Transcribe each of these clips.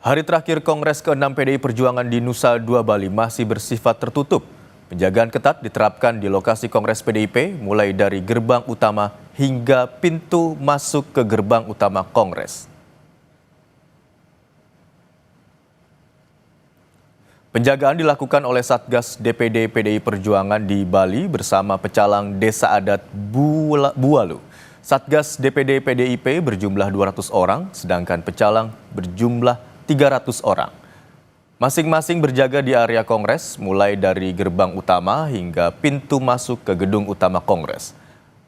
Hari terakhir Kongres ke-6 PDI Perjuangan di Nusa Dua Bali masih bersifat tertutup. Penjagaan ketat diterapkan di lokasi Kongres PDIP mulai dari gerbang utama hingga pintu masuk ke gerbang utama Kongres. Penjagaan dilakukan oleh Satgas DPD PDI Perjuangan di Bali bersama pecalang Desa Adat Bualu. Satgas DPD PDIP berjumlah 200 orang, sedangkan pecalang berjumlah 300 orang. Masing-masing berjaga di area Kongres, mulai dari gerbang utama hingga pintu masuk ke gedung utama Kongres.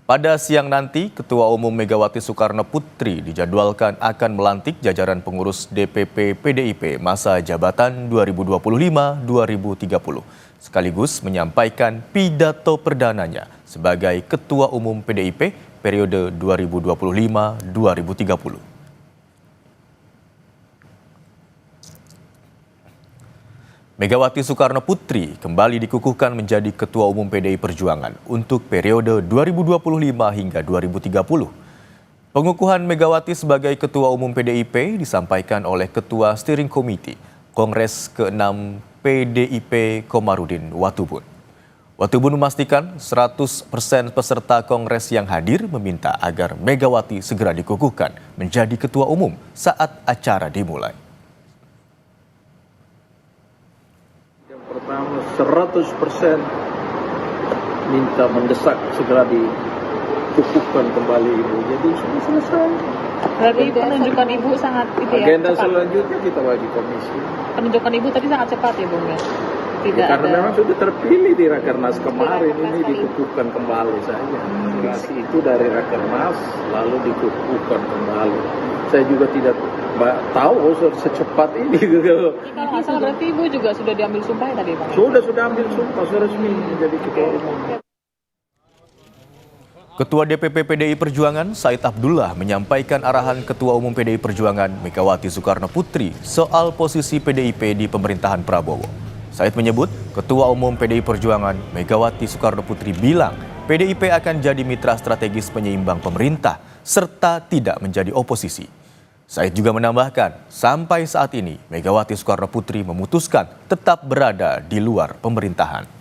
Pada siang nanti, Ketua Umum Megawati Soekarno Putri dijadwalkan akan melantik jajaran pengurus DPP PDIP masa jabatan 2025-2030, sekaligus menyampaikan pidato perdananya sebagai Ketua Umum PDIP periode 2025-2030. Megawati Soekarno Putri kembali dikukuhkan menjadi Ketua Umum PDI Perjuangan untuk periode 2025 hingga 2030. Pengukuhan Megawati sebagai Ketua Umum PDIP disampaikan oleh Ketua Steering Committee Kongres ke-6 PDIP Komarudin Watubun. Watubun memastikan 100% peserta Kongres yang hadir meminta agar Megawati segera dikukuhkan menjadi Ketua Umum saat acara dimulai. Pertama 100% minta mendesak segera dikukuhkan kembali Ibu. Jadi sudah selesai. Berarti penunjukan Ibu sangat itu ya. Agenda cepat. selanjutnya kita bagi komisi. Penunjukan Ibu tadi sangat cepat ya Bung ya. Tidak Ya, karena ada. memang sudah terpilih di Rakernas kemarin, ini dikukuhkan kembali saja. Aspirasi itu dari Rakernas lalu dikukuhkan kembali. Saya juga tidak tahu secepat ini. Kalau nggak salah berarti Ibu juga sudah diambil sumpah ya tadi Bang? Sudah ambil sumpah, sudah resmi menjadi ketua umum. Ketua DPP PDI Perjuangan Said Abdullah menyampaikan arahan Ketua Umum PDI Perjuangan Megawati Soekarno Putri soal posisi PDIP di pemerintahan Prabowo. Said menyebut Ketua Umum PDI Perjuangan Megawati Soekarno Putri bilang PDIP akan jadi mitra strategis penyeimbang pemerintah serta tidak menjadi oposisi. Said juga menambahkan sampai saat ini Megawati Soekarno Putri memutuskan tetap berada di luar pemerintahan.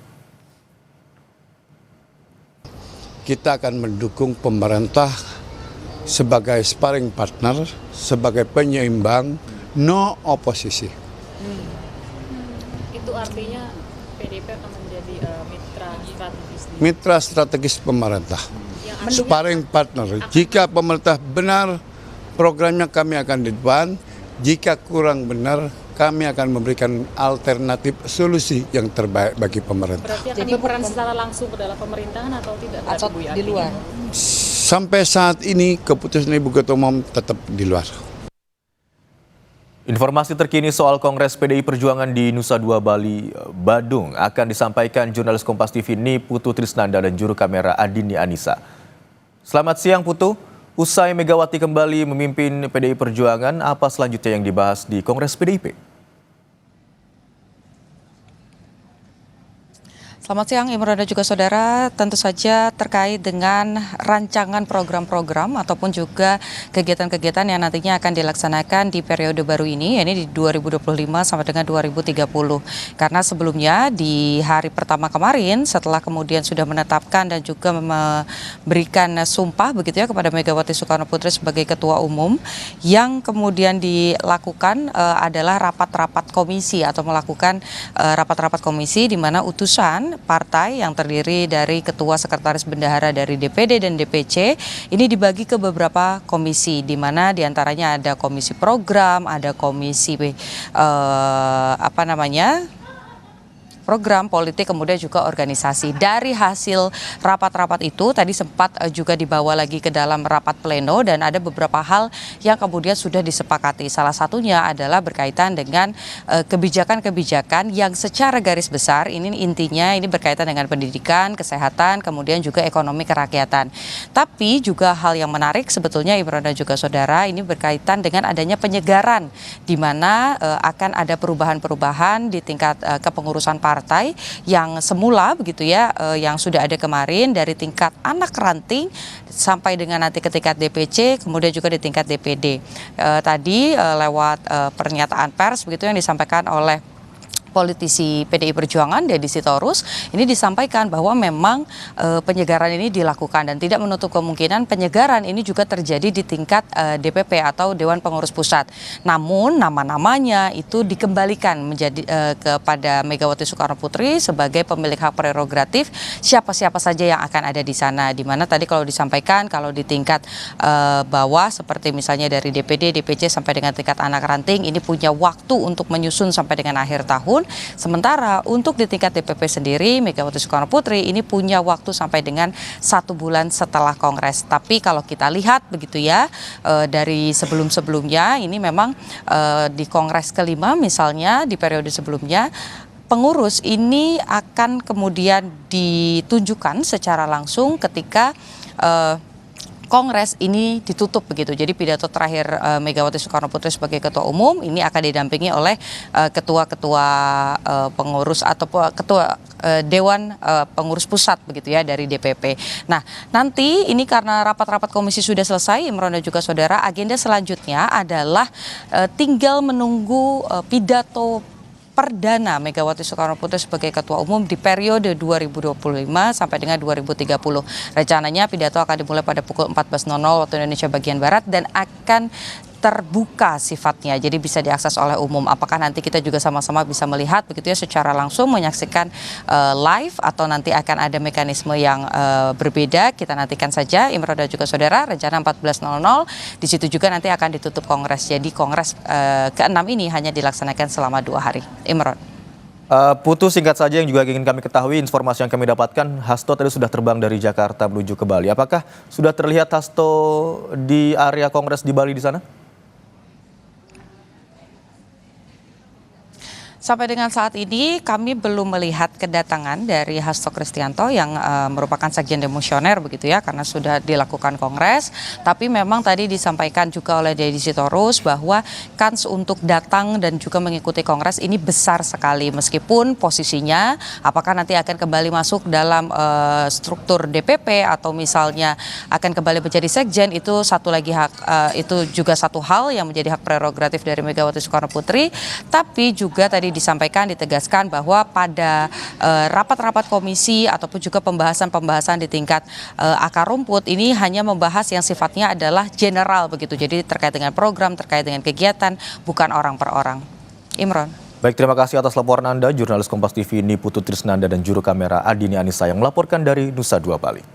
Kita akan mendukung pemerintah sebagai sparring partner, sebagai penyeimbang, no oposisi. Itu artinya PDIP akan menjadi mitra strategis. Mitra strategis pemerintah, sparring partner. Jika pemerintah benar, programnya kami akan di depan. Jika kurang benar, kami akan memberikan alternatif solusi yang terbaik bagi pemerintah. Berarti akan berperan secara langsung ke dalam pemerintahan atau tidak? Atau di luar? Sampai saat ini keputusan Ibu Ketua Umum tetap di luar. Informasi terkini soal Kongres PDI Perjuangan di Nusa Dua Bali, Badung akan disampaikan jurnalis Kompas TV Putu Trisnanda dan juru kamera Adini Anissa. Selamat siang Putu. Usai Megawati kembali memimpin PDI Perjuangan, apa selanjutnya yang dibahas di Kongres PDIP? Selamat siang Imron dan juga saudara, tentu saja terkait dengan rancangan program-program ataupun juga kegiatan-kegiatan yang nantinya akan dilaksanakan di periode baru ini, yakni di 2025 sampai dengan 2030. Karena sebelumnya di hari pertama kemarin setelah kemudian sudah menetapkan dan juga memberikan sumpah begitu ya kepada Megawati Soekarno Putri sebagai Ketua Umum, yang kemudian dilakukan adalah rapat-rapat komisi atau melakukan rapat-rapat komisi di mana utusan partai yang terdiri dari ketua sekretaris bendahara dari DPD dan DPC ini dibagi ke beberapa komisi, di mana diantaranya ada komisi program, ada komisi program politik, kemudian juga organisasi. Dari hasil rapat-rapat itu tadi sempat juga dibawa lagi ke dalam rapat pleno dan ada beberapa hal yang kemudian sudah disepakati. Salah satunya adalah berkaitan dengan kebijakan-kebijakan yang secara garis besar ini intinya ini berkaitan dengan pendidikan, kesehatan, kemudian juga ekonomi kerakyatan. Tapi juga hal yang menarik sebetulnya Imron dan juga saudara ini berkaitan dengan adanya penyegaran di mana akan ada perubahan-perubahan di tingkat kepengurusan partai partai yang semula begitu ya, yang sudah ada kemarin dari tingkat anak ranting sampai dengan nanti ke tingkat DPC, kemudian juga di tingkat DPD. Tadi lewat pernyataan pers begitu yang disampaikan oleh politisi PDI Perjuangan Deddy Sitorus ini disampaikan bahwa memang penyegaran ini dilakukan dan tidak menutup kemungkinan penyegaran ini juga terjadi di tingkat DPP atau Dewan Pengurus Pusat. Namun nama-namanya itu dikembalikan menjadi kepada Megawati Soekarno Putri sebagai pemilik hak prerogatif siapa-siapa saja yang akan ada di sana. Di mana tadi kalau disampaikan kalau di tingkat bawah seperti misalnya dari DPD, DPC sampai dengan tingkat anak ranting ini punya waktu untuk menyusun sampai dengan akhir tahun. Sementara untuk di tingkat DPP sendiri, Megawati Soekarno Putri ini punya waktu sampai dengan 1 bulan setelah Kongres. Tapi kalau kita lihat begitu ya, dari sebelum-sebelumnya ini memang di Kongres kelima misalnya di periode sebelumnya, pengurus ini akan kemudian ditunjukkan secara langsung ketika Kongres ini ditutup begitu. Jadi pidato terakhir Megawati Soekarno Putri sebagai Ketua Umum ini akan didampingi oleh ketua-ketua pengurus atau ketua Dewan Pengurus Pusat begitu ya dari DPP. Nah nanti ini karena rapat-rapat komisi sudah selesai, Imron dan juga saudara, agenda selanjutnya adalah tinggal menunggu pidato perdana Megawati Soekarno Putri sebagai Ketua Umum di periode 2025 sampai dengan 2030. Rencananya pidato akan dimulai pada pukul 14.00 waktu Indonesia bagian Barat dan akan terbuka sifatnya, jadi bisa diakses oleh umum. Apakah nanti kita juga sama-sama bisa melihat begitu ya secara langsung menyaksikan live atau nanti akan ada mekanisme yang berbeda, kita nantikan saja Imron dan juga saudara. Rencana 14.00 di situ juga nanti akan ditutup Kongres. Jadi Kongres ke-6 ini hanya dilaksanakan selama 2 hari. Imron. Putu, singkat saja yang juga ingin kami ketahui, informasi yang kami dapatkan, Hasto tadi sudah terbang dari Jakarta menuju ke Bali. Apakah sudah terlihat Hasto di area Kongres di Bali di sana? Sampai dengan saat ini kami belum melihat kedatangan dari Hasto Kristianto yang merupakan sekjen demosioner begitu ya, karena sudah dilakukan Kongres. Tapi memang tadi disampaikan juga oleh Deddy Sitorus bahwa kans untuk datang dan juga mengikuti Kongres ini besar sekali, meskipun posisinya apakah nanti akan kembali masuk dalam struktur DPP atau misalnya akan kembali menjadi sekjen, itu satu lagi hak, itu juga satu hal yang menjadi hak prerogatif dari Megawati Soekarno Putri. Tapi juga tadi disampaikan, ditegaskan bahwa pada rapat-rapat komisi ataupun juga pembahasan-pembahasan di tingkat akar rumput ini hanya membahas yang sifatnya adalah general begitu. Jadi terkait dengan program, terkait dengan kegiatan, bukan orang per orang. Imron. Baik, terima kasih atas laporan Anda, jurnalis Kompas TV Niputu Trisnanda dan juru kamera Adini Anissa yang melaporkan dari Nusa Dua Bali.